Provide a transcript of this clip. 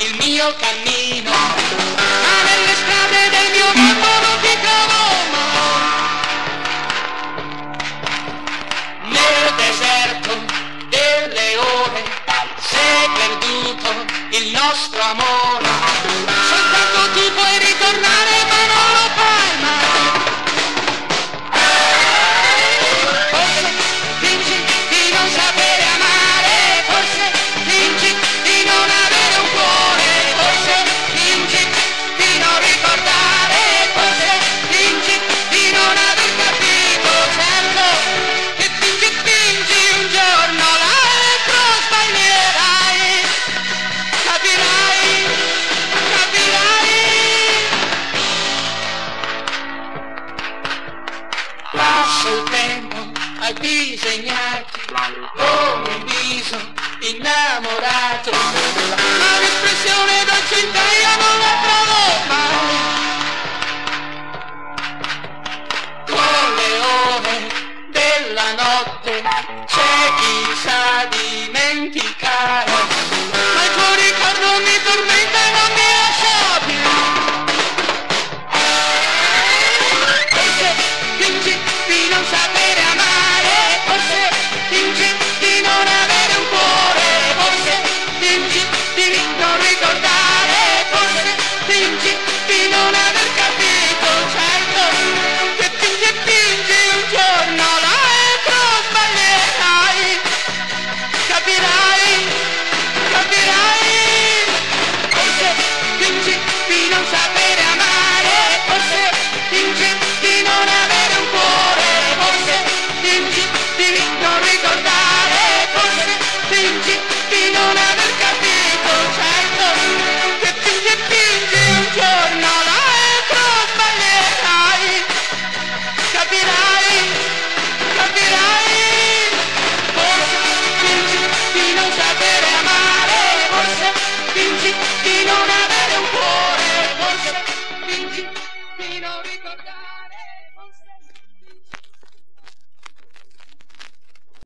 il mio cammino, ma nelle strade del mio mondo non ti trovo mai. Nel deserto delle ore sei perduto il nostro amore, soltanto tu puoi ritornare ma non lo fai mai. Forse fingi di non sapere amare, forse fingi di non avere un cuore, forse fingi di non ricordare, forse fingi di non aver capito, certo che fingi un giorno l'altro sbaglierai, capirai, capirai. Passa il tempo a disegnarti come un viso innamorato, ma l'espressione dolce io non la trovo mai. Con le ore della notte